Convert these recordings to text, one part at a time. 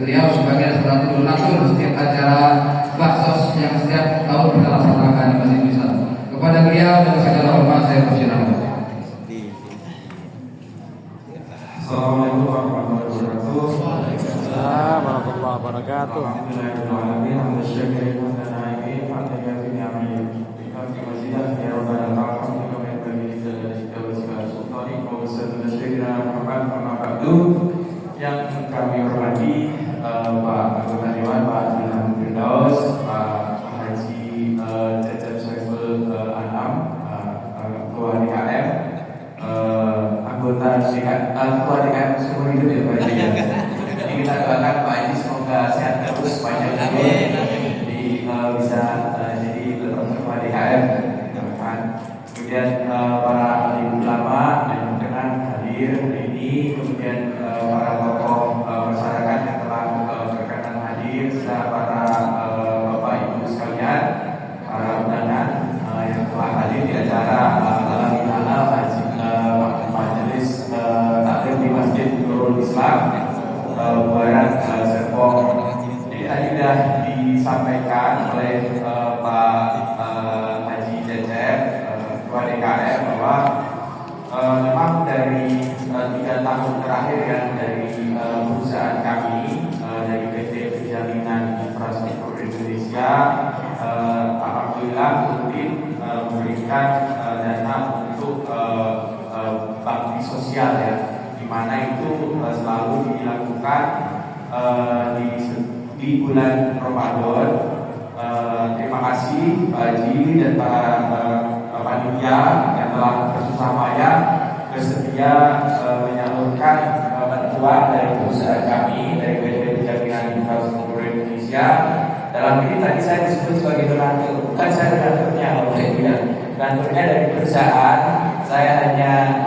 beliau sebagai salah satu donatur setiap acara baksos yang setiap tahun kita laksanakan di Masjid Wisata. Kepada beliau dengan segala hormat saya persilakan. Assalamualaikum warahmatullahi wabarakatuh. Waalaikumsalam warahmatullahi wabarakatuh. Alhamdulillahirobbilalamin. Alhamdulillahirobbilalamin. Yang kami hormati Pak Anggota Dewan Pak Ilham Firdaus, Pak Haji Cecep Saiful Anam, Ketua DKM, anggota Ketua DKM seumur hidup ya Pak Haji. Ini kita doakan Pak Haji semoga sehat terus panjang umur, bisa jadi Ketua DKM. Kemudian para alim ulama yang berkenan hadir hari ini, kemudian para tokoh masyarakat yang telah berkenan hadir, serta para bapak ibu sekalian, para undangan yang telah hadir di acara majelis taklim di Masjid Nurul Islam Barat Serpong. Jadi tadi sudah disampaikan oleh Pak Haji Cecep Ketua DKM bahwa memang dari 3 tahun terakhir ya, dari perusahaan kami, dari PT Penjaminan Infrastruktur Indonesia, alhamdulillah rutin memberikan dana untuk bakti sosial ya, di mana itu selalu dilakukan di bulan Ramadan. Terima kasih Pak Haji dan para panitia yang telah bersusah payah bersedia menyalurkan bantuan dari perusahaan kami, dari PT Penjaminan Infrastruktur Indonesia. Dalam ini tadi saya disebut sebagai donatur, bukan saya donaturnya, donaturnya dari perusahaan. Saya hanya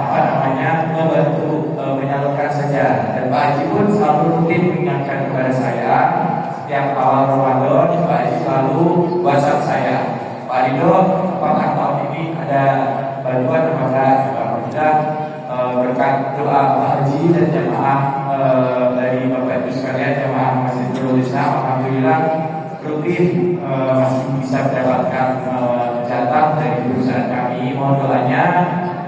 membantu menyalurkan saja. Dan Pak Haji pun selalu rutin mengingatkan kepada saya setiap awal Ramadan. Pak Haji selalu WhatsApp saya, Pak Rido, apakah tahun ini ada bantuan kepada alhamdulillah berkat doa Pak Haji dan jamaah dari Bapak Ibu sekalian jamaah Masjid Nurul Islam, alhamdulillah rutin masih bisa mendapatkan jatah dari perusahaan kami. Mohon doanya,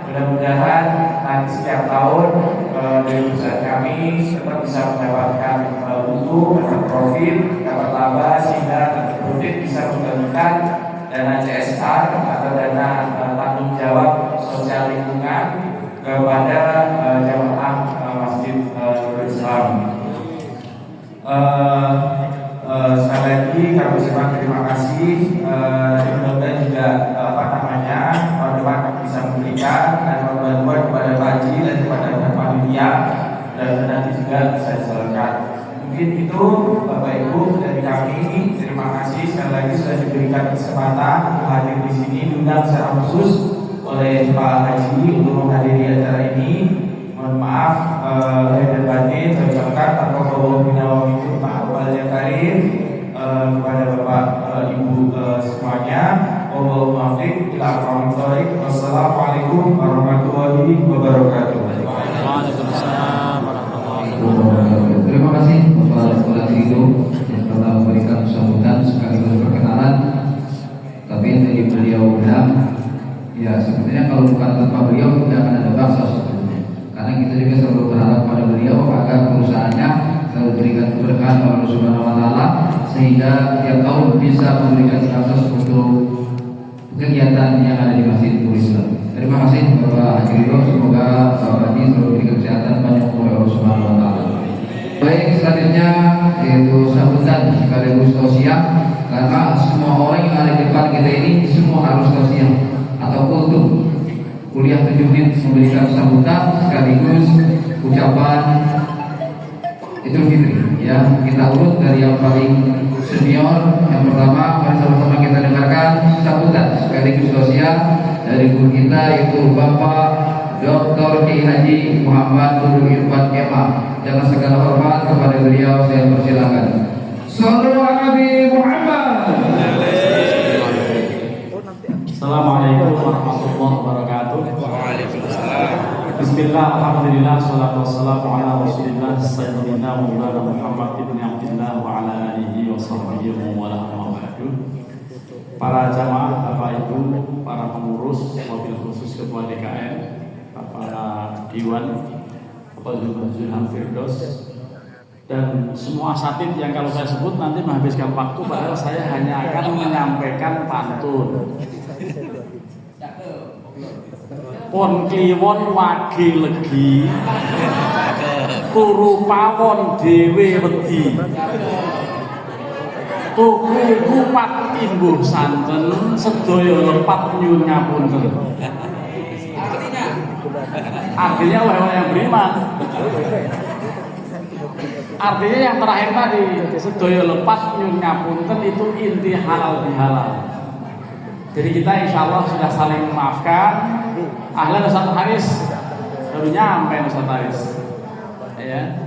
mudah-mudahan nanti setiap tahun dari perusahaan kami tetap bisa mendapatkan untung, dapat profit, dapat laba, sehingga profit bisa mengembangkan dana CSR atau dana tanggung jawab sosial lingkungan kepada jamaah Masjid Nurul Islam. Sekali lagi kami ucapkan terima kasih. Mudah-mudahan juga tahun depan bisa memberikan dan bantuan kepada Pak Haji dan kepada panitia, dan nanti juga bisa disalurkan. Mungkin itu Bapak Ibu dari kami. Terima kasih sekali lagi sudah diberikan kesempatan untuk hadir di sini, diundang secara khusus oleh Pak Haji untuk menghadiri acara ini. Mohon maaf lahir dan batin saya ucapkan taqabbalallahu minna wa minkum ta'awwal karim kepada Bapak Ibu semuanya. Wallahu muwaffiq ila aqwamit thoriq. Wassalamualaikum warahmatullahi wabarakatuh. Waalaikumsalam warahmatullahi wabarakatuh. Terima kasih Bapak Kepala Rido yang telah memberikan sambutan sekaligus perkenalan. Tapi yang tadi beliau bilang, ya sebenarnya kalau bukan tanpa beliau tidak akan ada baksos sebetulnya. Karena kita juga selalu berharap pada beliau agar perusahaannya selalu berikan keberkahan oleh Allah Subhanahu Wa Taala, sehingga tiap tahun bisa memberikan baksos untuk kegiatan yang ada di Masjid Nurul Islam. Terima kasih Bapak Haji Ridho, semoga Bapak Haji selalu diberi kesehatan panjang umur oleh Allah Subhanahu Wa Taala. Baik, selanjutnya yaitu sambutan sekaligus tausiah, karena semua orang yang ada di depan kita ini semua harus tausiah atau kultum. Kuliah 7 menit memberikan sambutan sekaligus ucapan Idul Fitri. Ya, kita urut dari yang paling senior. Yang pertama, mari sama-sama kita dengarkan sambutan sekaligus tausiah dari guru kita, yaitu Bapak Dr. Kiai Haji Muhammad Nurul Irfan Kema. Dengan segala hormat kepada beliau saya persilakan. Shallallahu Nabi Muhammad. Assalamualaikum warahmatullahi wabarakatuh. Waalaikumsalam. Bismillah, alhamdulillah, salatu wassalamu ala rasulillah sayyidina Maulana Muhammad ibn Abdillah umum wal amwadu. Para jamaah, Bapak Ibu, para pengurus, mobil khusus Ketua DKM, para Dewan, Bapak Zulham Firdaus, dan semua asatid yang kalau saya sebut nanti menghabiskan waktu, padahal saya hanya akan menyampaikan pantun. Pon kliwon wage legi, turu pawon dhewe wedi. Tuku kupat imbuh santen, sedaya lepat nyuwun ngapunten. Artinya wahai yang beriman. Artinya yang terakhir tadi, sedaya lepas nyuwun ngapunten itu inti halal bihalal. Jadi kita insya Allah sudah saling memaafkan. Ahlan Ustaz Haris, baru nyampe Ustaz Haris. Ya.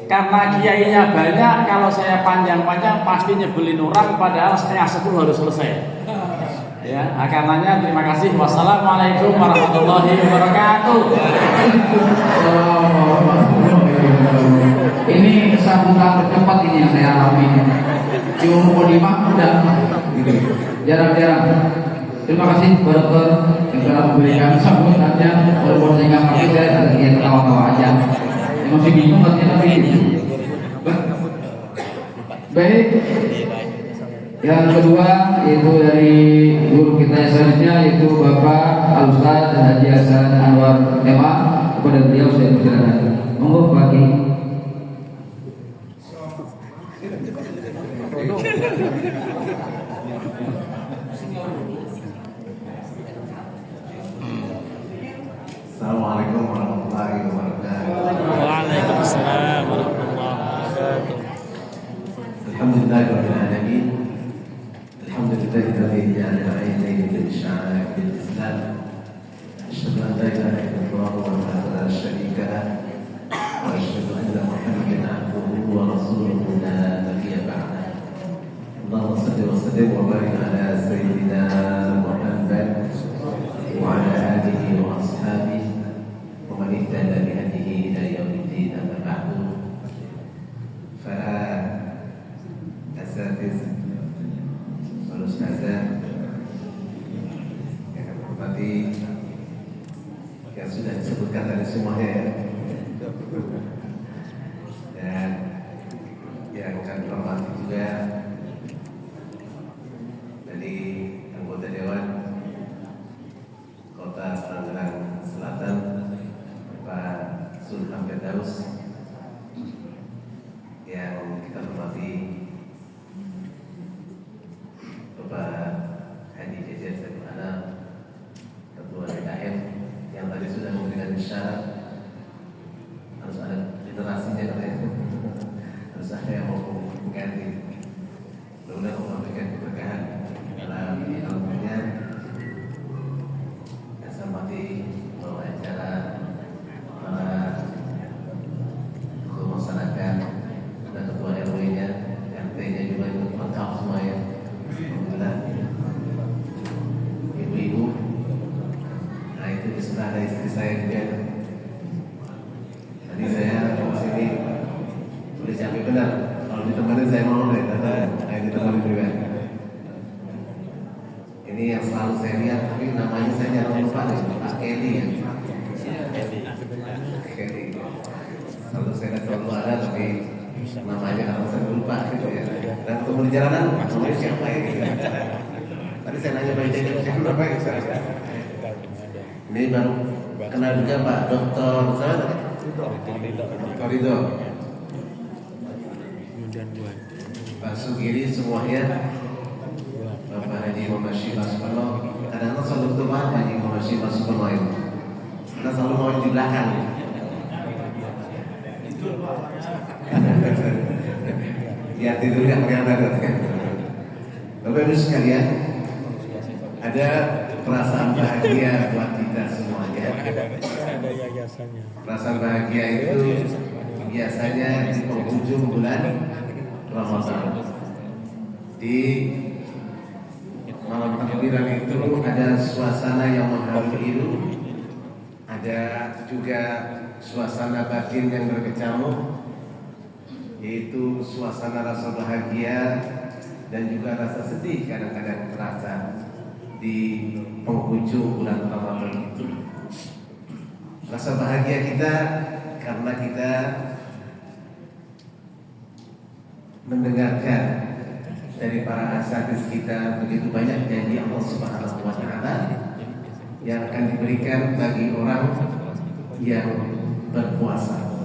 Karena kiainya banyak, kalau saya panjang-panjang pasti nyebelin orang, padahal setengah 10 harus selesai. Ya, karenanya terima kasih. Wassalamualaikum warahmatullahi wabarakatuh. Ini sambutan tercepat ini yang saya alami. Di umur 5 udah gitu. Jarang-jarang. Terima kasih dokter yang telah memberikan sambutannya. Walaupun saya nggak ngerti, saya ingin ketawa-tawa aja. Masih bingung katanya tapi baik. Yang kedua yaitu dari guru kita yang selanjutnya yaitu Bapak Al-Ustaz Haji Hasan Anwar Tema. Kepada beliau saya persilakan. Monggo Pak. Assalamualaikum warahmatullahi wabarakatuh. Waalaikumsalam warahmatullahi wabarakatuh. Alhamdulillahirabbil alamin. Alhamdulillahilladzi ja'ala al-'aynaini min sya'a'iril Islam. Asyhadu an la ilaha illallah wahdahu la syarika lah wa asyhadu anna Muhammadan 'abduhu wa rasuluhu la nabiyya ba'dah. Allahumma shalli wa sallim wa barik ala sayyidina Muhammad wa ala alihi wa ashabihi wa man ihtada bi hadihi ila yaumil din. Amma ba'du. Para asatiz wal ustazah yang kami hormati, yang sudah disebutkan tadi semuanya ya, dan yang kami hormati juga dari anggota Dewan Kota Tangerang Selatan, Pak Zulham Firdaus, yang kita hormati Bapak Haji Jejer Sebana, Ketua DKM, yang tadi sudah memberikan isyarat harus ada literasinya katanya, harus ada yang mau mengganti. Mudah-mudahan Allah memberikan keberkahan dalam ilmunya. Yang saya hormati bahwa acara para ketua masyarakat dan ketua RW-nya, RT-nya juga ikut lengkap semuanya. Alhamdulillah. Ibu-ibu, nah itu di sebelah ada istri saya juga. Tadi saya ke sini boleh capek benar. Kalau ditemani saya mau deh, saya ditemani juga. Ini yang selalu saya lihat, tapi namanya saya jarang lupa nih, Pak Kelly ya. Kelly. Selalu saya lihat selalu ada, tapi namanya kalau saya lupa gitu ya. Dan untuk perjalanan, namanya siapa ini? Tadi saya nanya Pak Jaya, siapa ya? Ini baru kenal juga Pak Dokter, siapa tadi? Ridho. Pak Sugiri semuanya, Bapak Haji Muhammad Syifah Sukono. Kadang-kadang selalu berdoa Pak Haji Muhammad Syifah Sukono itu. Kita selalu mau di belakang. Ya tidur yang ternyata kan. Bapak Ibu sekalian, ada perasaan bahagia buat kita semuanya. Perasaan bahagia itu biasanya di penghujung bulan Ramadan. Di malam takbiran itu ada suasana yang mengharu biru, ada juga suasana batin yang berkecamuk, yaitu suasana rasa bahagia dan juga rasa sedih kadang-kadang terasa di penghujung bulan Ramadan itu. Rasa bahagia kita karena kita mendengarkan dari para asatidz kita begitu banyak janji Allah Subhanahu wa taala yang akan diberikan bagi orang yang berpuasa.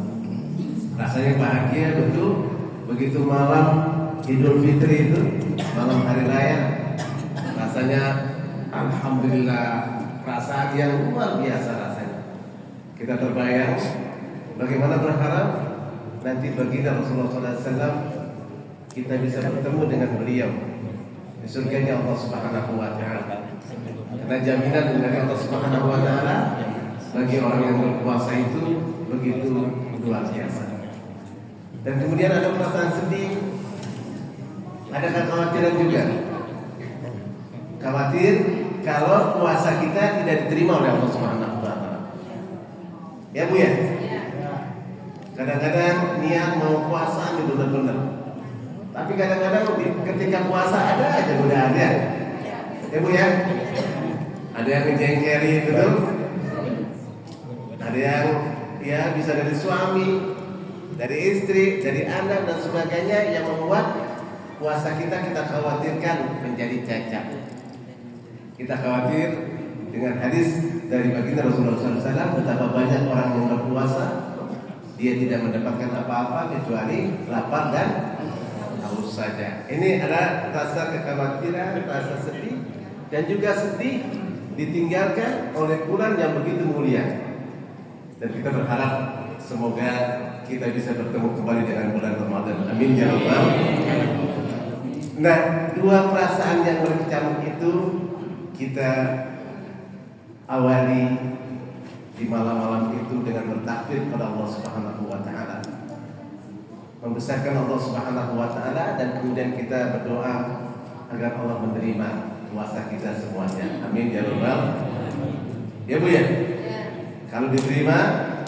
Rasanya bahagia betul begitu malam Idul Fitri itu, malam hari raya. Rasanya alhamdulillah, perasaan yang luar biasa rasanya. Kita terbayang bagaimana berharap nanti baginda Rasulullah SAW kita bisa bertemu dengan beliau di surganya Allah Subhanahu wa taala. Karena jaminan dari Allah Subhanahu wa taala bagi orang yang berpuasa itu begitu luar biasa. Dan kemudian ada perasaan sedih, ada kekhawatiran juga. Khawatir kalau puasa kita tidak diterima oleh Allah Subhanahu wa taala. Ya Bu ya? Kadang-kadang niat mau puasa itu benar-benar. Tapi kadang-kadang ketika puasa ada aja godaan. Ya Bu ya? Ada yang ngejengkeri betul. Ada yang ya bisa dari suami, dari istri, dari anak dan sebagainya yang membuat puasa kita khawatirkan menjadi cacat. Kita khawatir dengan hadis dari baginda Rasulullah SAW betapa banyak orang yang berpuasa dia tidak mendapatkan apa-apa kecuali lapar dan haus saja. Ini ada rasa kekhawatiran, rasa sedih dan juga sedih ditinggalkan oleh bulan yang begitu mulia. Dan kita berharap semoga kita bisa bertemu kembali dengan bulan Ramadan. Amin ya rabbal alamin. Nah, dua perasaan yang berkecamuk itu kita awali di malam-malam itu dengan bertakbir kepada Allah Subhanahu wa taala. Membesarkan Allah Subhanahu wa taala dan kemudian kita berdoa agar Allah menerima puasa kita semuanya. Amin ya rabbal alamin. Ya Bu ya? Kalau diterima,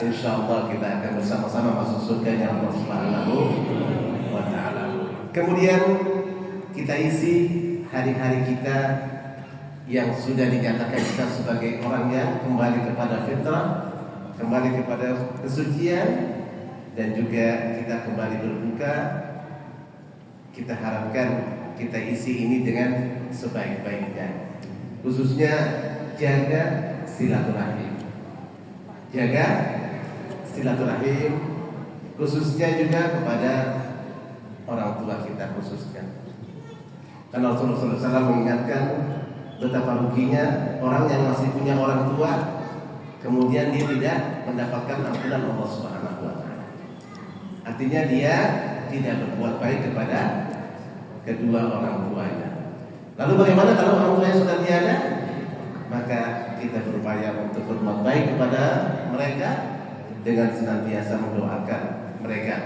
insyaallah kita akan bersama-sama masuk surganya Allah Subhanahu wa taala. Kemudian kita isi hari-hari kita yang sudah dinyatakan kita sebagai orang yang kembali kepada fitrah, kembali kepada kesucian, dan juga kita kembali berbuka. Kita harapkan kita isi ini dengan sebaik-baiknya. Khususnya jaga silaturahim. Jaga silaturahim, khususnya juga kepada orang tua kita khususnya. Karena Rasulullah SAW mengingatkan betapa ruginya orang yang masih punya orang tua kemudian dia tidak mendapatkan ampunan Allah Subhanahu wa taala. Artinya dia tidak berbuat baik kepada kedua orang tuanya. Lalu bagaimana kalau orang tuanya sudah tiada? Maka kita berupaya untuk berbuat baik kepada mereka dengan senantiasa mendoakan mereka.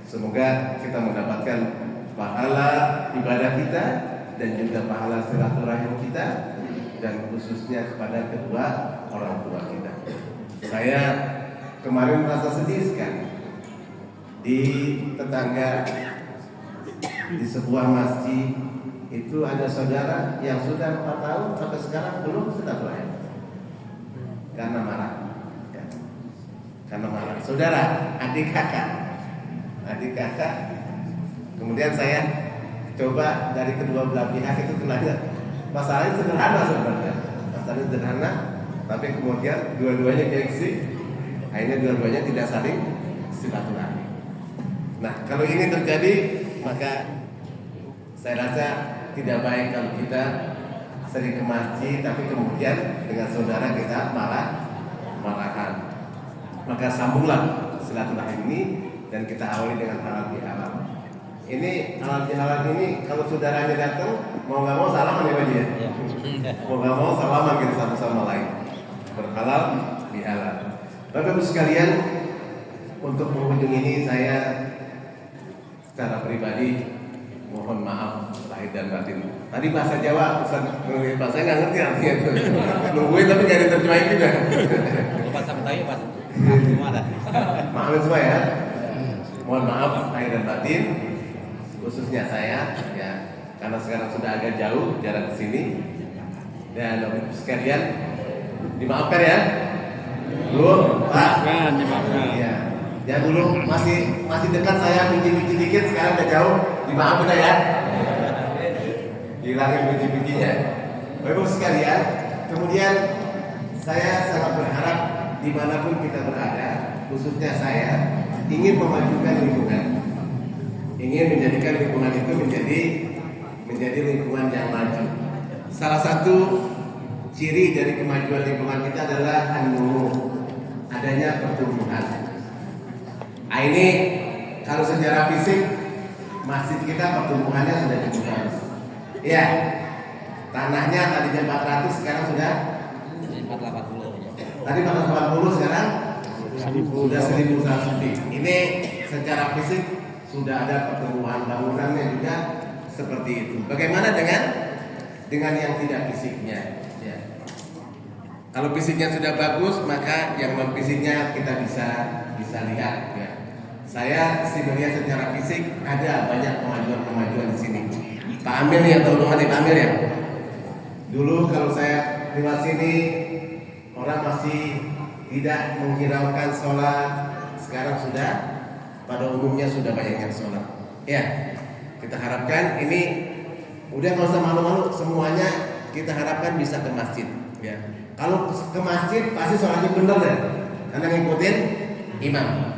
Semoga kita mendapatkan pahala ibadah kita dan juga pahala silaturahim kita, dan khususnya kepada kedua orang tua kita. Saya kemarin merasa sedih sekali di tetangga di sebuah masjid itu ada saudara yang sudah 4 tahun sampai sekarang belum silaturahim karena marah. Karena marah. Saudara, adik kakak. Kemudian saya coba dari kedua belah pihak itu kenanya. Masalahnya sederhana sebenarnya. Masalahnya sederhana, tapi kemudian dua-duanya gengsi. Akhirnya dua-duanya tidak saling silaturahmi. Nah, kalau ini terjadi, maka saya rasa tidak baik kalau kita sering ke masjid tapi kemudian dengan saudara kita marahan. Maka sambunglah silaturahim ini dan kita awali dengan halal bihalal. Ini halal bihalal ini kalau saudaranya datang mau nggak mau salaman ya Pak ya. Mau nggak mau salaman kita satu sama lain. Berhalal bihalal. Bapak Ibu sekalian, untuk pengunjung ini saya secara pribadi mohon maaf lahir dan batin. Tadi bahasa Jawa, bahasa nggak ngerti artinya itu. Nungguin tapi nggak diterjemahin juga. Bahasa Melayu Mas. Gimana? Maafin semua ya. Mohon maaf lahir dan batin. Khususnya saya ya karena sekarang sudah agak jauh jarak ke sini. Dan Bapak Ibu sekalian, dimaafkan ya. Dulu Pak, Dimaafkan. ya. Ya dulu masih dekat, saya pinci-pinci dikit, sekarang udah jauh, dimaafkan ya. Hilangin pinci-pincinya. Bapak Ibu sekalian, kemudian saya sangat berharap dimanapun kita berada, khususnya saya ingin memajukan lingkungan, ingin menjadikan lingkungan itu menjadi lingkungan yang maju. Salah satu ciri dari kemajuan lingkungan kita adalah adanya pertumbuhan. Nah, ini kalau secara fisik masjid kita pertumbuhannya sudah cukup bagus. Ya, tanahnya tadinya 400 sekarang sudah 480. tadi 480 sekarang sudah 1.100 lebih. Ini secara fisik sudah ada pertumbuhan, bangunannya juga seperti itu. Bagaimana dengan yang tidak fisiknya? Ya. Kalau fisiknya sudah bagus, maka yang non fisiknya kita bisa lihat. Ya. Saya sih melihat secara fisik ada banyak kemajuan di sini. Pak Amir nih atau Pak Amir ya. Dulu kalau saya lewat sini orang masih tidak menghiraukan sholat, sekarang sudah pada umumnya sudah banyak yang sholat. Ya, kita harapkan ini udah nggak usah malu-malu, semuanya kita harapkan bisa ke masjid. Ya, kalau ke masjid pasti sholatnya benar deh, karena ngikutin imam.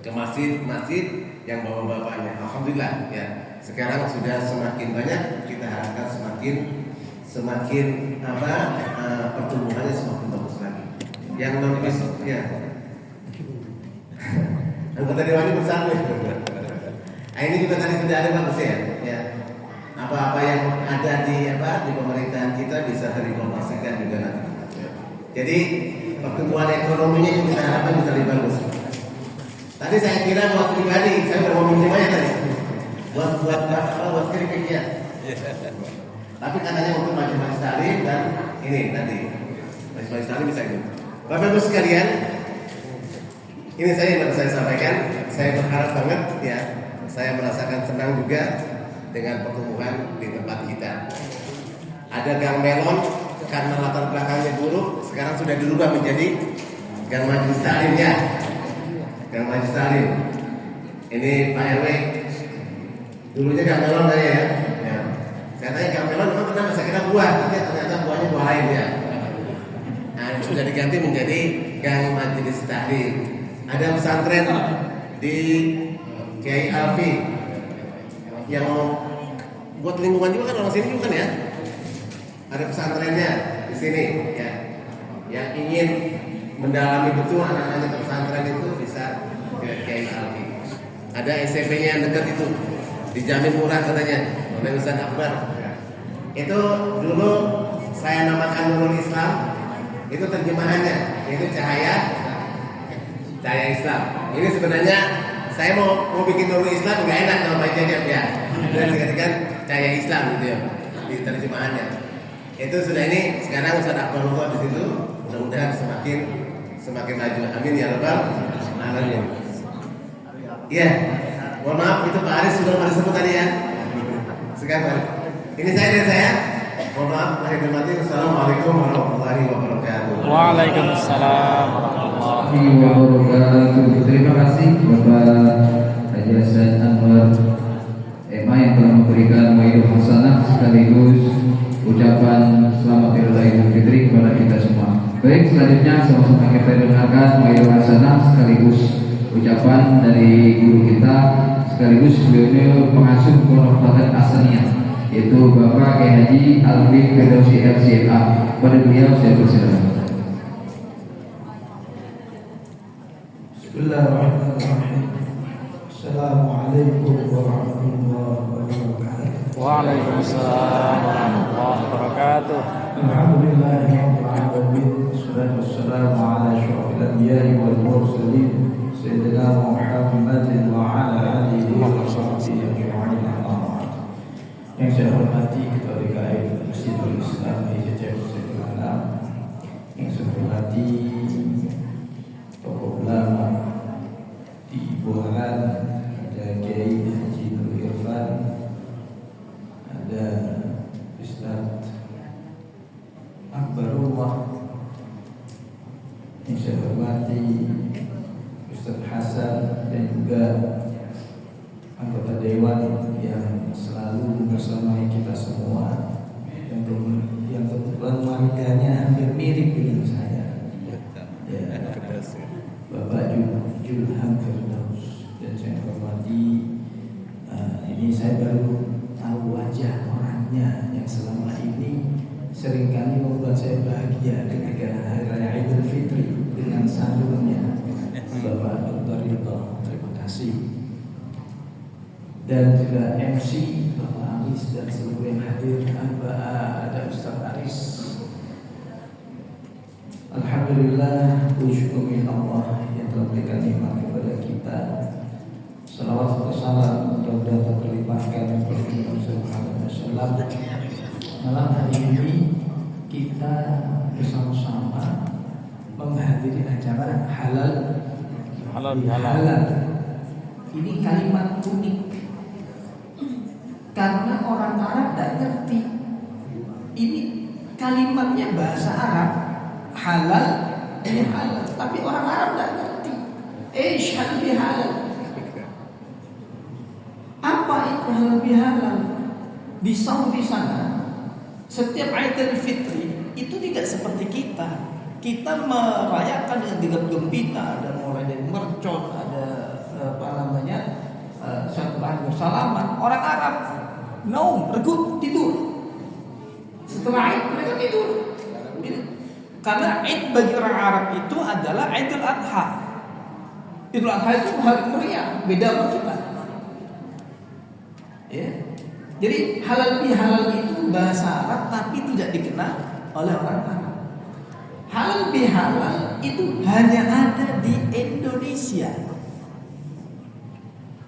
Ke masjid yang bawa-bapaknya, alhamdulillah ya. Sekarang sudah semakin banyak, kita harapkan semakin pertumbuhannya semakin bagus lagi. Yang non fisik ya. Anggota dewan bersama. Nah, ini juga tadi sudah ada bagus ya. Ya. Apa-apa yang ada di pemerintahan kita bisa terinformasikan juga nanti. Jadi pertumbuhan ekonominya juga kita harapkan bisa lebih bagus. Tadi saya kira buat pribadi, saya udah mau minjem aja tadi. Buat keriknya. Tapi katanya untuk majelis taklim dan ini nanti majelis taklim bisa ini. Bapak Ibu sekalian, ini saya sampaikan. Saya berharap banget ya. Saya merasakan senang juga dengan pertumbuhan di tempat kita. Ada gang melon karena latar belakangnya buruk, sekarang sudah dirubah menjadi gang majelis taklim ya. Gang majelis taklim. Ini Pak RW. Dulunya gang melon saya ya. Saya tanya gang melon memang kenapa? Saya kira buah, tapi ternyata buahnya buah lain ya. Nah, sudah diganti menjadi gang majelis taklim. Ada pesantren di Kiai Alfi yang mau buat lingkungan juga kan, orang sini juga kan ya. Ada pesantrennya di sini ya. Yang ingin mendalami betul anak-anak pesantren itu bisa ke Kiai Alfi. Ada SMP-nya yang dekat itu, dijamin murah katanya oleh Ustaz Akbar. Itu dulu saya namakan Nurul Islam, itu terjemahannya, itu cahaya Islam. Ini sebenarnya saya mau bikin Nurul Islam nggak enak kalau baca ya. Dan dikatakan cahaya Islam gitu ya di terjemahannya. Itu sudah ini sekarang Ustaz Akbar di situ, mudah-mudahan semakin maju. Amin ya rabbal alamin. Iya, mohon maaf itu Pak Aris sudah disebut tadi ya. Sekarang ini saya dan saya. Mohon maaf lahir dan batin. Assalamualaikum warahmatullahi wabarakatuh. Waalaikumsalam warahmatullahi wabarakatuh. Terima kasih Bapak Haji Hasan Anwar Ema yang telah memberikan Maidul Hasanah sekaligus ucapan selamat Idul Fitri kepada kita semua. Baik, selanjutnya sama-sama kita dengarkan Maidul Hasanah sekaligus ucapan dari guru kita sekaligus beliau pengasuh Pondok Pesantren Hasaniyah, yaitu Bapak Kiai Haji Alfi Firdausi LCA. Pada beliau saya persilakan. Bismillahirrahmanirrahim. Assalamualaikum warahmatullahi wabarakatuh. Waalaikumsalam warahmatullahi wabarakatuh. Alhamdulillahirabbil alamin. Wassalatu wassalamu ala asyrofil anbiya'i wal mursalin sayyidina Muhammadin wa ala alihi wa sahbihi ajma'in. Yang saya hormati Ketua DKM Masjidul Islam IJC Masjidul Alam, yang saya hormati tokoh ulama di Buaran, ada Kiai Haji Nur Irfan, Dewan yang selalu bersama kita semua, yang kebetulan warganya hampir mirip dengan saya, ya, Bapak Julham Firdaus, dan saya hormati. Ini saya baru tahu wajah orangnya yang selama ini seringkali membuat saya bahagia ketika Hari Raya Idul Fitri dengan sanggupnya Bapak Dr. Ridho. Terima kasih. Dan juga MC Bapak Aris dan seluruh yang hadir. Ada Ustaz Aris. Alhamdulillah, puji syukur Allah yang telah memberikan nikmat kepada kita. Salawat serta salam mudah-mudahan terlimpahkan kepada Nabi Muhammad SAW. Malam hari ini kita bersama-sama menghadiri acara halal bihalal. Ini kalimat unik karena orang Arab tidak ngerti. Ini kalimatnya bahasa Arab, halal bihalal, tapi orang Arab tidak ngerti. Halal bihalal. Apa itu halal bihalal? Di Saudi sana, setiap Idul Fitri itu tidak seperti kita. Kita merayakan dengan gegap gempita, ada mulai dari mercon, ada satu hari bersalaman. Orang Arab, regut, tidur. Setelah Id mereka tidur. Karena Id bagi orang Arab itu adalah Idul Adha. Idul Adha itu hari meriah, beda sama kita. Ya. Jadi halal bihalal itu bahasa Arab tapi tidak dikenal oleh orang Arab. Halal bihalal itu hanya ada di Indonesia.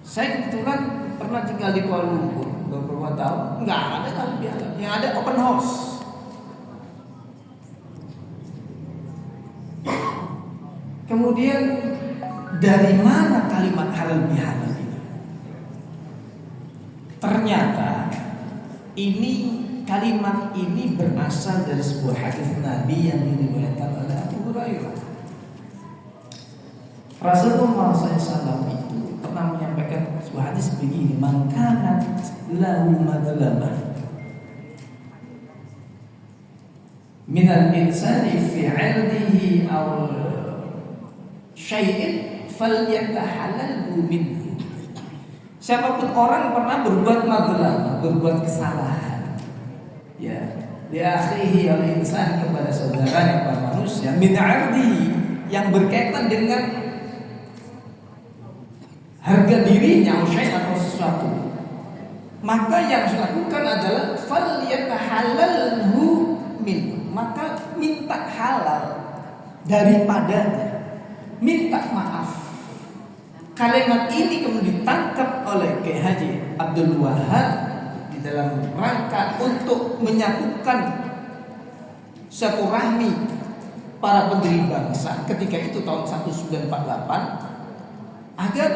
Saya kebetulan pernah tinggal di Kuala Lumpur beberapa tahun, nggak ada halal bihalal. Yang ada open house. Kemudian dari mana kalimat halal bihalal ini? Ternyata kalimat ini berasal dari sebuah hadis Nabi yang diriwayatkan oleh Abu Hurairah. Rasulullah SAW itu pernah menyampaikan sebuah hadis begini: "Man kanat lahu madlamah min al-insani fi 'irdihi aw syai'in falyatahallalhu minhu." Siapapun orang pernah berbuat madlam, berbuat kesalahan, ya, diakhihi oleh insan kepada saudaranya pada manusia, min 'irdihi, yang berkaitan dengan harga dirinya, atau sesuatu, maka yang harus dilakukan adalah falyatahallalhu min, maka minta halal daripadanya, minta maaf. Kalimat ini kemudian ditangkap oleh Kiai Haji Abdul Wahab di dalam rangka untuk menyatukan silaturahmi para pendiri bangsa ketika itu tahun 1948 agar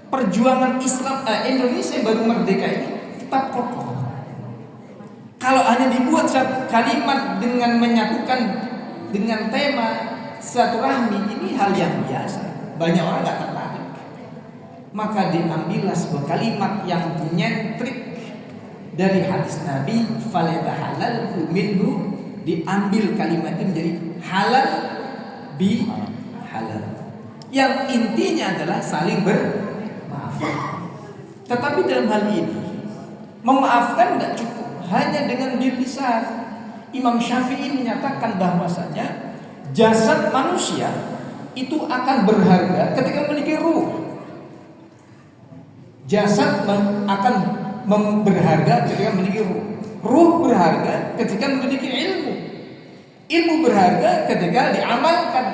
perjuangan Islam Indonesia baru merdeka ini tetap kokoh. Kalau hanya dibuat satu kalimat dengan menyatukan dengan tema silaturahmi, ini hal yang biasa, banyak orang nggak tertarik. Maka diambillah sebuah kalimat yang nyentrik dari hadis Nabi, falyatahallalhu minhu, diambil kalimat itu menjadi halal bihalal, yang intinya adalah saling bermaafkan. Tetapi dalam hal ini memaafkan tidak cukup hanya dengan lisan. Imam Syafi'i menyatakan bahwasanya jasad manusia itu akan berharga ketika memiliki ruh. Jasad akan berharga ketika memiliki ruh. Ruh berharga ketika memiliki ilmu. Ilmu berharga ketika diamalkan.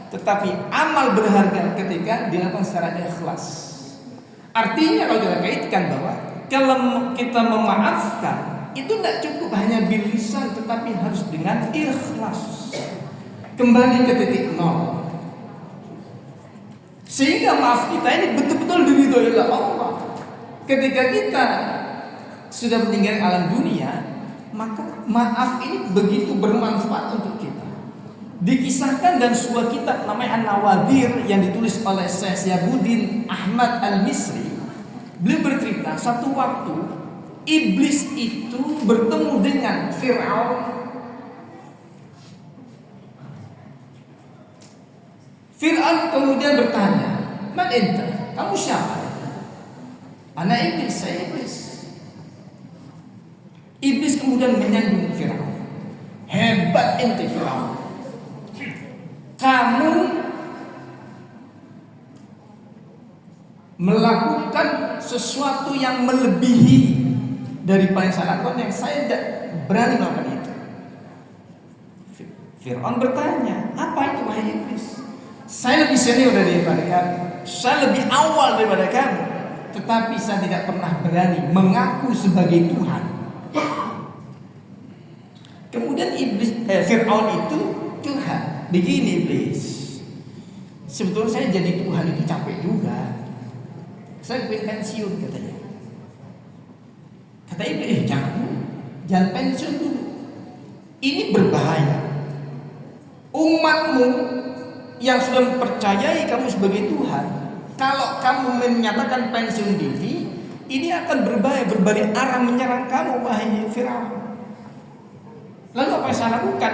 Tetapi amal berharga ketika dilakukan secara ikhlas. Artinya kalau kita kaitkan bahwa kalau kita memaafkan itu tidak cukup hanya bilisan, tetapi harus dengan ikhlas. Kembali ke titik nol. Sehingga maaf kita ini betul-betul diridhoi oleh Allah. Ketika kita sudah meninggalkan alam dunia, maka maaf ini begitu bermanfaat untuk kita. Dikisahkan dan sebuah kitab namanya An-Nawadir yang ditulis oleh Syekh Syabuddin Ahmad Al-Misri. Beliau bercerita bercerita satu waktu iblis itu bertemu dengan Fir'aun. Fir'aun kemudian bertanya, "Man anta? Kamu siapa?" "Ana iblis, saya iblis." Iblis kemudian menyandung Fir'aun. "Hebat ente Fir'aun. Kamu melakukan sesuatu yang melebihi daripada yang saya lakukan, yang saya tidak berani melakukan itu." Fir'aun bertanya, "Apa itu wahai iblis? Saya lebih senior daripada kamu, saya lebih awal daripada kamu, tetapi saya tidak pernah berani mengaku sebagai Tuhan." Kemudian Fir'aun itu curhat, "Begini iblis, sebetulnya saya jadi Tuhan itu capek juga. Saya pengen pensiun," katanya. Kata iblis, jangan pensiun dulu. Ini berbahaya. Umatmu yang sudah mempercayai kamu sebagai Tuhan, kalau kamu menyatakan pensiun dini, ini akan berbahaya, berbalik arah menyerang kamu wahai Fir'aun. Lalu apa yang saya lakukan?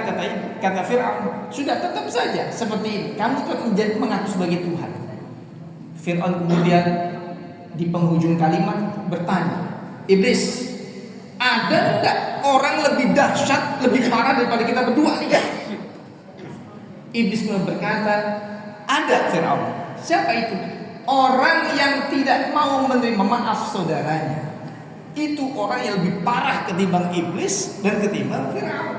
Kata Fir'aun, "Sudah, tetap saja seperti ini. Kamu tetap mengaku sebagai Tuhan." Fir'aun kemudian di penghujung kalimat bertanya, "Iblis, ada enggak orang lebih dahsyat, lebih parah daripada kita berdua nih?" Iblis berkata, "Ada Fir'aun." "Siapa itu?" "Orang yang tidak mau menerima maaf saudaranya. Itu orang yang lebih parah ketimbang iblis dan ketimbang Fir'aun."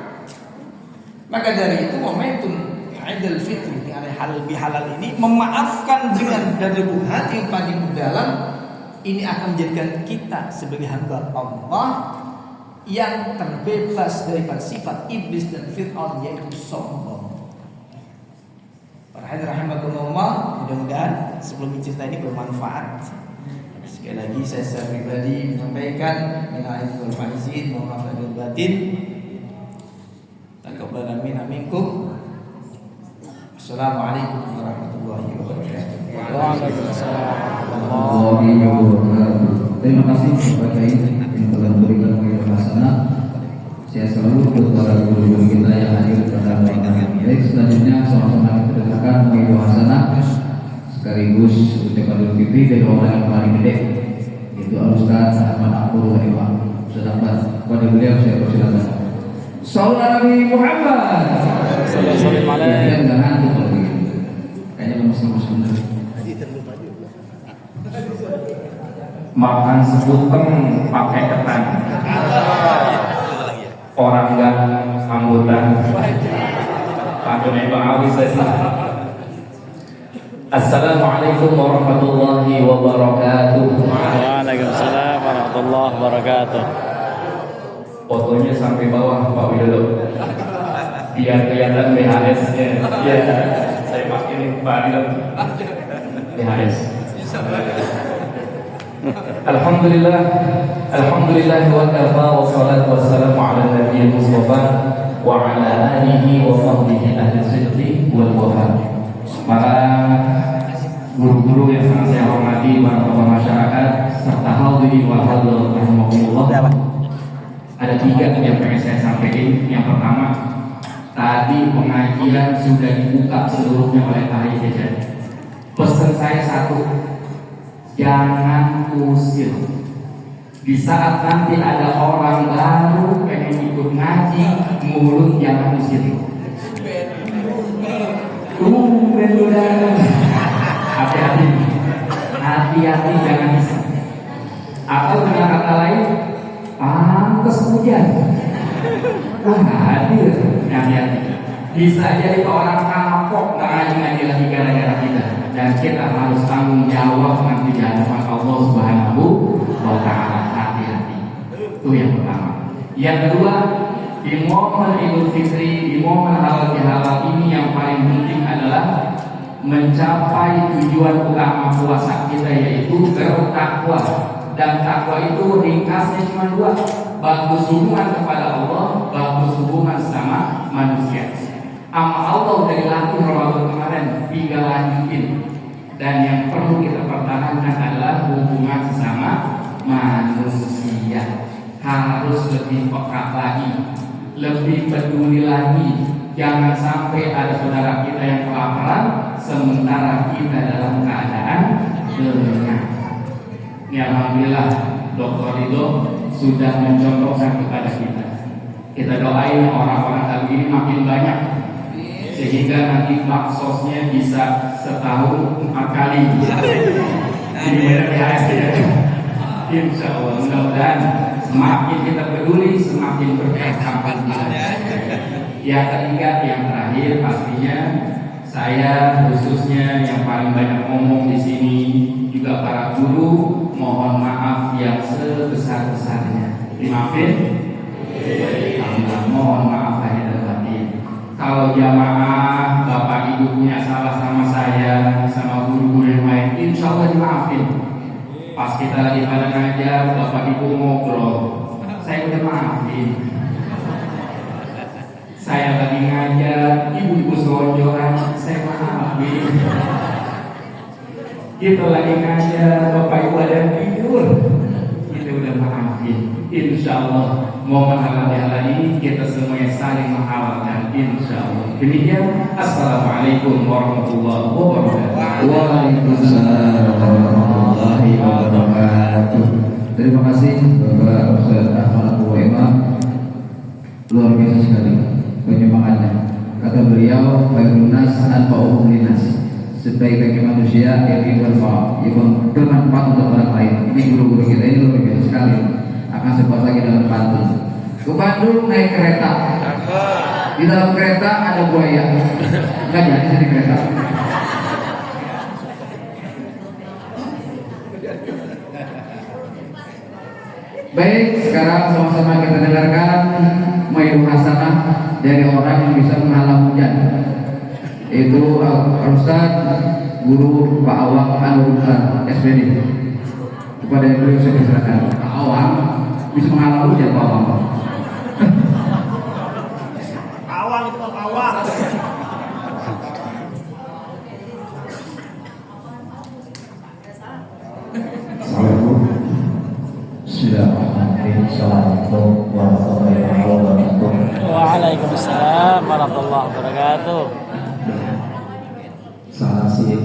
Maka dari itu momentum Idul Fitri dengan halal bihalal ini, memaafkan dengan dari hati yang paling dalam, ini akan menjadikan kita sebagai hamba Allah yang terbebas daripada sifat iblis dan Fir'aun, yaitu sombong. Para hadirin rahimakumullah, mudah-mudahan sebelum cerita ini bermanfaat. Sekali lagi saya secara pribadi menyampaikan minal faizin, mohon maaf lahir batin. Taqabbal minna minkum. Assalamualaikum warahmatullahi wabarakatuh. Waalaikumsalam. Terima kasih kepada yang telah memberikan kepada hasanah. Saya selalu kepada guru-guru kita yang hadir pada malam ini. Baik, selanjutnya sama-sama kita dengarkan kepada hasanah sekaligus ucapan Idul Fitri dari orang yang paling gede, yaitu Al-Ustaz Ahmad Abdul Harimah. Sedangkan kepada beliau saya persilakan. Sallallahu Nabi Muhammad. Sallallahu alaihi. Jangan lupa begini. Kayaknya lemes-lemes bener. Makan sekuteng pakai ketan. Orang enggak sambutan. Takut Bang Awi saya. Assalamualaikum warahmatullahi wabarakatuh. Waalaikumsalam warahmatullahi wabarakatuh. Fotonya sampai bawah Pak Widodo, biar kelihatan BHS-nya. Ya, saya pakai Pak Widodo BHS. Alhamdulillah, alhamdulillah wa kafa wa salatu wassalamu ala nabiyil mustafa wa ala alihi wa sahbihi ahli sidqi wal wafa. Para guru-guru yang sangat saya hormati, para tokoh masyarakat serta hadirin wal hadirat rahimakumullah. Ada 3 yang pengen saya sampaikan. Yang pertama, tadi pengajian sudah dibuka seluruhnya oleh Pak Haji. Pesan saya satu, jangan usir. Di saat nanti ada orang baru pengen ikut ngaji, mulut jangan usir. Hati-hati, hati-hati jangan bisa. Atau dengan kata lain, pantes hujan. Hadir, hati-hati. Bisa jadi orang kapok nggak ngaji lagi gara-gara kita, dan kita harus tanggung jawab nanti di hadapan Allah Subhanahu wa Ta'ala. Hati-hati. Itu yang pertama. Yang kedua, di momen Idul Fitri, di momen halal bihalal ini yang paling penting adalah mencapai tujuan utama puasa kita, yaitu bertakwa. Dan takwa itu ringkasnya cuma 2, bagus hubungan kepada Allah, bagus hubungan sama manusia. Amal Allah dari latih Ramadan kemarin tinggal lanjutin. Dan yang perlu kita pertahankan adalah hubungan sesama manusia harus lebih peka lagi, lebih peduli lagi. Jangan sampai ada saudara kita yang kelaparan sementara kita dalam keadaan kenyang. Ya, alhamdulillah Dr. Ridho sudah mencontohkan kepada kita. Kita doain orang-orang kali ini makin banyak sehingga nanti baksosnya bisa setahun 4 kali. Ini ya. Insya Allah, mudah-mudahan semakin kita peduli semakin berkah sampai kita. Yang ketiga, yang terakhir pastinya saya khususnya yang paling banyak ngomong di sini juga para guru, mohon maaf yang sebesar-besarnya. Dimaafin? Alhamdulillah, mohon maaf lahir dan batin. Kalau jamaah bapak ibu punya salah sama saya, sama guru-guru yang lain, insya Allah dimaafin. Pas kita lagi pada ngajar, bapak ibu ngobrol, saya udah maafin. Saya lagi ngajar, ibu-ibu selonjoran, saya maafin. Kita lagi ngajar, bapak ibu ada yang tidur, kita udah maafin. Insya Allah momen halal ini kita semuanya saling menghalalkan, insya Allah. Demikian, assalamualaikum warahmatullahi wabarakatuh. Waalaikumsalam warahmatullahi wabarakatuh. Terima kasih Bapak Ustaz Ahmad Abu Imam, luar biasa sekali penyemangatnya. Kata beliau, khairun nas anfa'uhum linnas. Sebaik-baiknya manusia yang bermanfaat untuk orang lain. Ini guru-guru kita ini luar biasa sekali. Akan sebut lagi dalam pantun. Ke Bandung naik kereta. Di dalam kereta ada buaya. Enggak jadi di kereta. Baik, sekarang sama-sama kita dengarkan maidu hasanah dari orang yang bisa menghalau hujan. Itu Ustaz Guru Pak Awang Anurullah SPD. Kepada yang beliau saya persilakan. Pak Awang bisa menghalau hujan, Pak Awang. Awang itu Pak Awang. Assalamualaikum warahmatullahi wabarakatuh. Waalaikumsalam warahmatullahi wabarakatuh. Salah sih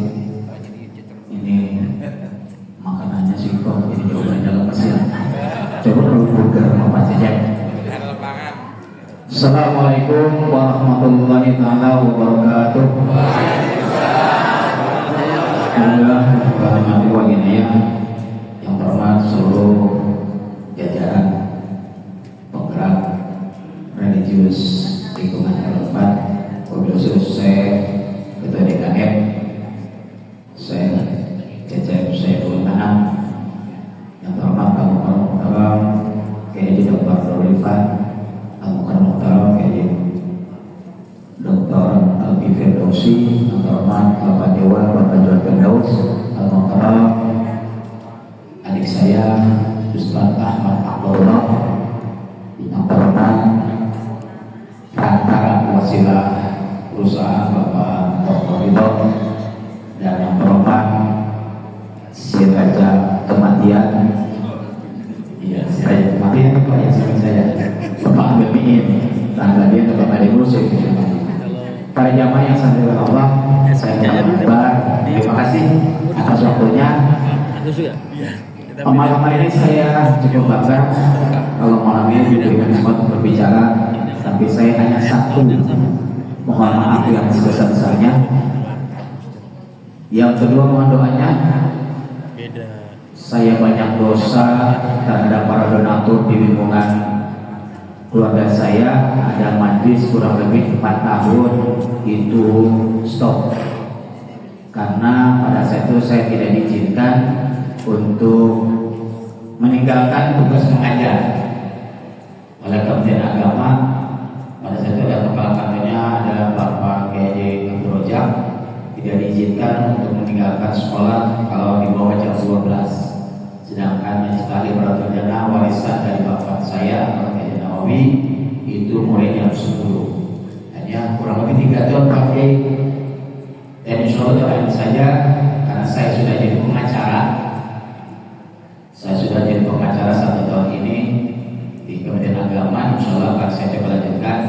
ini makanannya sih kok jadi jawabannya lepas ya. Coba kalau burger apa saja. Assalamualaikum warahmatullahi wabarakatuh. Alhamdulillah, yang terhormat seluruh jajaran penggerak religius lingkungan R4, wabil khusus saya Ketua DKM, saya CCM saya Tanam, yang terhormat Al-Mukarram Muhtaram Kiai Dr. Rifan, Al-Mukarram Muhtaram Kiai Dr. Alfi Firdausi, yang terhormat Bapak Dewa Bapak Jual Firdaus, Al-Muhtaram adik saya Ustaz Ahmad Abdullah, yang terhormat perantara wasilah perusahaan Bapak Dr. Ridho, dan yang terhormat si Raja Kematian, iya si Raja Kematian Pak yang sama saya, Bapak Ambil Miin, tangga dia ke Bapak Dewa Musik. Para jamaah yang santai Allah, saya mengucapkan terima kasih atas waktunya. Malam ini saya cukup bangga kalau malam ini diberikan kesempatan berbicara, tapi saya hanya satu, mohon maaf yang sebesar-besarnya. Yang kedua, mohon doanya. Saya banyak dosa terhadap para donatur di lingkungan keluarga saya. Ada majlis kurang lebih 4 tahun itu stop karena pada saat itu saya tidak diizinkan untuk meninggalkan tugas mengajar oleh Kementerian Agama. Pada saat itu ada kepala kantornya, ada Bapak Kiai Abdul Rojak, tidak diizinkan untuk meninggalkan sekolah kalau di bawah jam 12. Sedangkan yang sekali peraturan warisan dari bapak saya, Bapak Kiai Nawawi, itu mulai jam 10. Hanya kurang lebih 3 tahun pakai. Dan insya Allah doain saja, karena saya sudah jadi pengacara, saya sudah sudah jadi pengacara 1 tahun ini di Kementerian Agama. Insya Allah akan saya coba lanjutkan.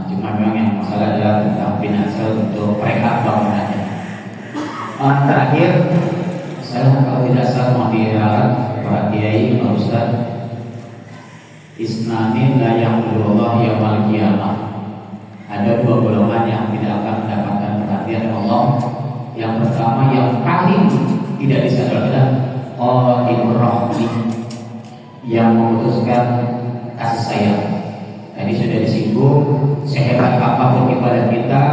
Cuma memang yang masalah adalah tentang finansial untuk mereka bangunannya. Terakhir, saya kalau tidak salah mau diralat Pak Kiai, Pak Ustaz, Isnanin la yaqulullah yaumal qiyamah. Ada 2 golongan yang tidak akan mendapatkan perhatian Allah. Yang pertama yang paling tidak disadar adalah qadirur rahmi, yang memutuskan kasih sayang. Tadi sudah disinggung, sehebat apapun ibadah kita,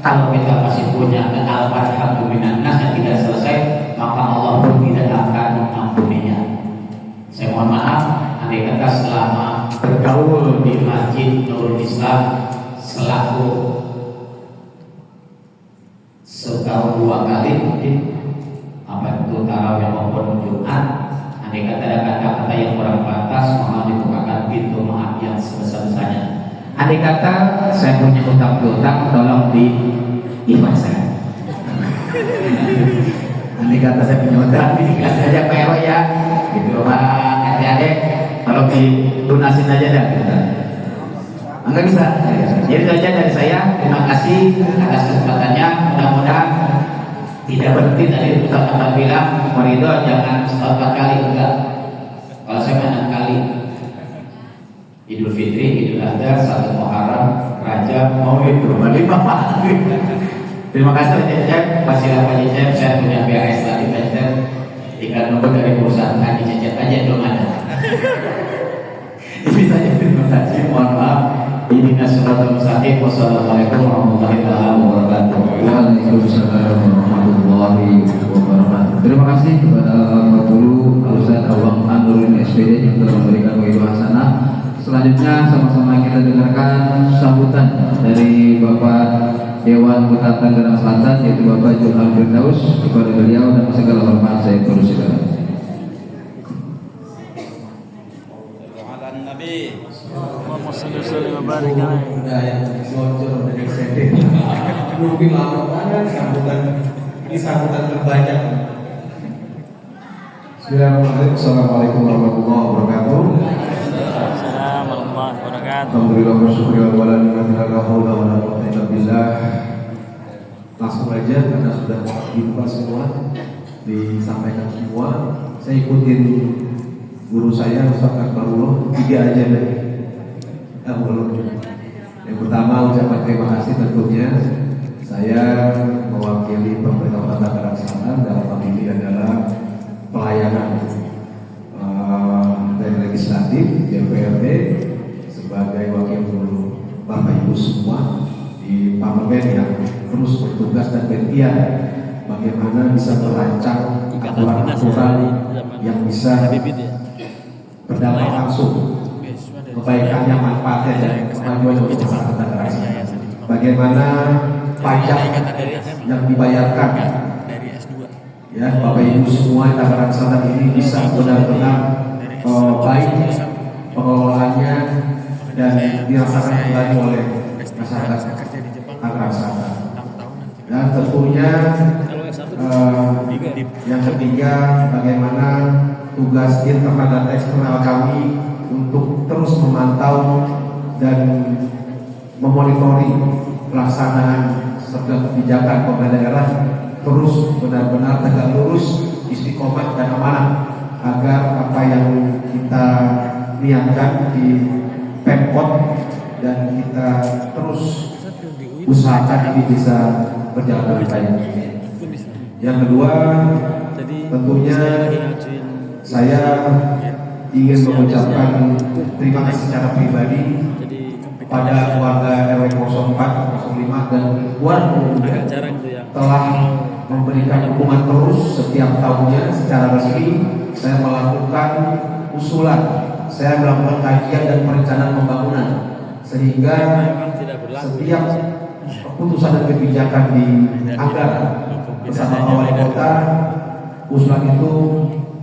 kalau kita masih punya al-farhatu minan nas yang tidak selesai, maka Allah pun tidak akan mengampuninya. Saya mohon maaf, andai kata selama bergaul di Masjid Nurul Islam selaku setahun 2 kali mungkin, apa itu tarawih maupun Jumat, andai kata ada kata-kata yang kurang pantas, mohon dibukakan pintu maaf yang sebesar-besarnya. Andai kata saya punya hutang-hutang, tolong diikhlas saya. Andai kata saya punya hutang, dikasih aja Pak Ero ya, gitu Pak adik-adik, tolong dilunasin aja dah. Enggak bisa. Jadi saja dari saya, terima kasih atas kesempatannya. Mudah-mudahan tidak berhenti tadi Ustaz Ahmad bilang, Marido jangan setahun 4 kali, enggak. Kalau saya 6 kali. Idul Fitri, Idul Adha, 1 Muharram, Rajab, Maulid, Ramadan 5 kali. Terima kasih Pak Cecep, Pak Cecep, saya punya BRS lagi Pak Cecep. Tinggal nunggu dari perusahaan Haji Cecep aja belum ada. Ini saja, terima kasih, mohon maaf. Ini Nasratul Mustaqim. Wassalamualaikum warahmatullahi wabarakatuh. Waalaikumsalam warahmatullahi wabarakatuh. Terima kasih kepada Pak Guru Al-Ustaz Abang Anurul SPD yang telah memberikan waidu hasanah. Selanjutnya sama-sama kita dengarkan sambutan dari Bapak Dewan Kota Tangerang Selatan, yaitu Bapak Julham Firdaus. Kepada beliau dan segala hormat saya persilakan. Udah yang selonjor dari SD. Mungkin lama banget sambutan ini, sambutan terbanyak. Bismillahirrahmanirrahim. Assalamualaikum warahmatullahi wabarakatuh. Assalamualaikum warahmatullahi wabarakatuh. Alhamdulillah bersyukur wa la ilaha illallah. Langsung aja karena sudah dibuka semua, disampaikan semua. Saya ikutin guru saya Ustaz Akbarullah, 3 aja deh. Yang pertama ucapan terima kasih tentunya. Saya mewakili pemerintah Kota Tangerang Selatan, dalam hal ini adalah pelayanan dari legislatif DPRD sebagai wakil guru Bapak Ibu semua di parlemen yang terus bertugas dan bergiat bagaimana bisa merancang aturan-aturan yang bisa berdampak langsung kebaikan yang manfaatnya dan kemajuan untuk masyarakat Tangerang. Bagaimana pajak yang dibayarkan, ya Bapak Ibu semua Tangerang Selatan ini bisa benar-benar baik pengelolaannya dan dirasakan kembali oleh masyarakat Tangerang Selatan. Dan tentunya yang ketiga, bagaimana tugas internal dan eksternal kami untuk terus memantau dan memonitori pelaksanaan serta kebijakan pemerintah daerah terus benar-benar tegak lurus, istiqomah dan amanah, agar apa yang kita niatkan di Pemkot dan kita terus usahakan ini bisa berjalan dengan baik. Yang kedua, tentunya saya ingin mengucapkan terima kasih secara pribadi kepada keluarga RW 04, 05 dan keluarga telah memberikan dukungan terus setiap tahunnya. Secara resmi saya melakukan usulan, saya melakukan kajian dan perencanaan pembangunan, sehingga setiap keputusan dan kebijakan di anggaran bersama Pak Wali Kota, usulan itu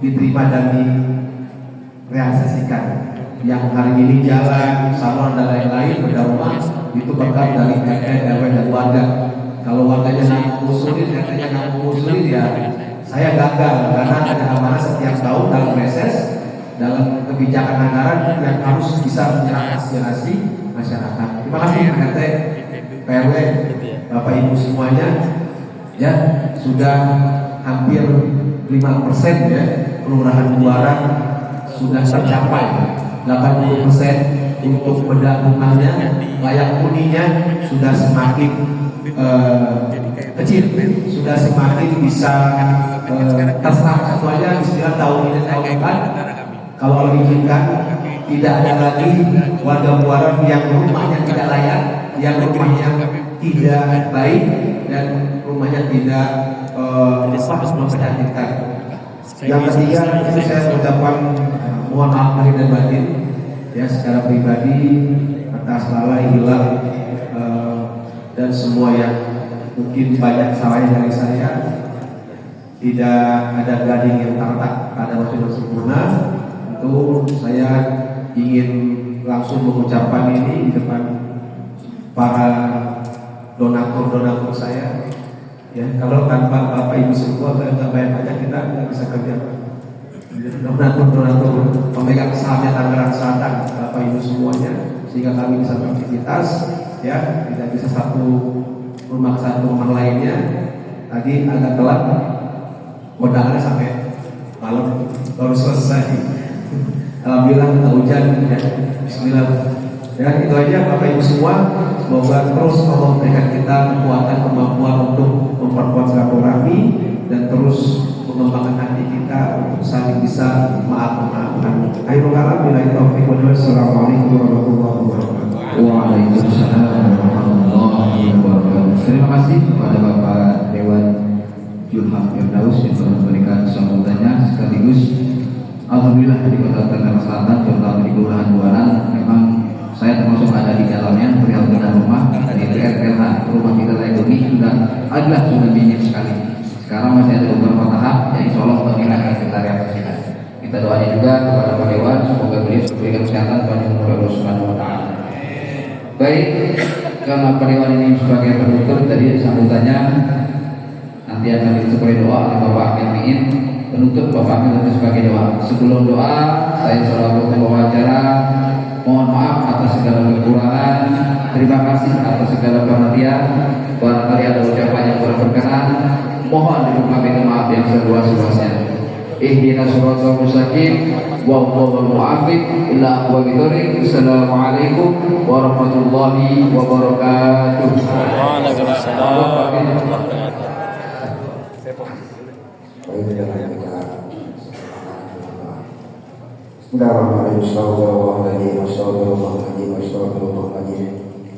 diterima dan direalisasikan. Yang hari ini jalan, salon dan lain-lain berdampak itu berkat dari RT, RW dan warga. Kalau warganya nggak usulin, RT-nya nggak usulin, ya saya gagal karena ada amanah setiap tahun dalam reses dalam kebijakan anggaran yang harus bisa menyerap aspirasi masyarakat. Terima kasih Pak RT, PRW, Bapak Ibu semuanya. Ya, sudah hampir 5% ya kelurahan Buaran sudah tercapai 80% untuk bedah rumahnya, layak huninya sudah semakin kecil, sudah semakin bisa terserah semuanya. Bismillah tahun ini tahun depan kalau Allah izinkan tidak ada lagi warga Buaran yang rumahnya tidak layak, yang rumahnya tidak baik dan rumahnya tidak memprihatinkan. Yang ketiga itu saya mengucapkan mohon maaf lahir dan batin ya secara pribadi atas lalai hilang dan semua yang mungkin banyak salahnya dari saya. Tidak ada gading yang terletak pada waktu yang sempurna. Tentu saya ingin langsung mengucapkan ini di depan para donatur saya. Ya, kalau tanpa Bapak Ibu semua nggak bayar pajak kita nggak bisa kerja. Donatur pemegang sahamnya Tangerang Selatan, Bapak Ibu semuanya, sehingga kami bisa beraktivitas, ya, tidak bisa satu rumah lainnya. Tadi agak telat, undangannya sampai malam baru selesai. Alhamdulillah kita hujan, ya. Bismillah. Ya, itu aja Bapak Ibu semua. Semoga terus Allah memberikan kita kekuatan kemampuan untuk memperkuat silaturahmi dan terus mengembangkan hati kita untuk saling bisa maafkan. Akhirul kalam billahi taufiq wal hidayah. Assalamualaikum warahmatullahi wabarakatuh. Waalaikumsalam warahmatullahi wabarakatuh. Terima kasih kepada Bapak Dewan Julham Firdaus yang telah memberikan sambutannya sekaligus alhamdulillah di Kota Tangerang Selatan, terutama di Kelurahan Buaran, memang saya termasuk ada di dalamnya perihal bedah rumah dari RPLH rumah kita layak huni sudah minim sekali. Sekarang masih ada beberapa tahap yang insya Allah bagaimana akan kita realisasikan. Kita doain juga kepada Pak Dewan semoga beliau diberikan kesehatan panjang umur Allah Subhanahu Wa Taala. Baik, karena Pak Dewan ini sebagai penutup tadi sambutannya nanti akan ditutupi doa oleh Bapak Amin Miin. Penutup Bapak Amin nanti sebagai doa. Sebelum doa saya selalu membawa acara. Mohon maaf atas segala kekurangan. Terima kasih atas segala perhatian. Barangkali ada ucapan yang kurang berkenan, mohon dibuka pintu maaf yang seluas-luasnya. Ihdinas siratal mustaqim wallahu muwaffiq ila aqwamit thoriq. Assalamualaikum warahmatullahi wabarakatuh. Waalaikumsalam warahmatullahi wabarakatuh.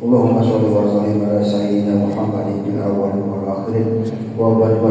Allahumma sholli wa sallim ala sayyidina Muhammadin fil awwalin wal akhirin wa barik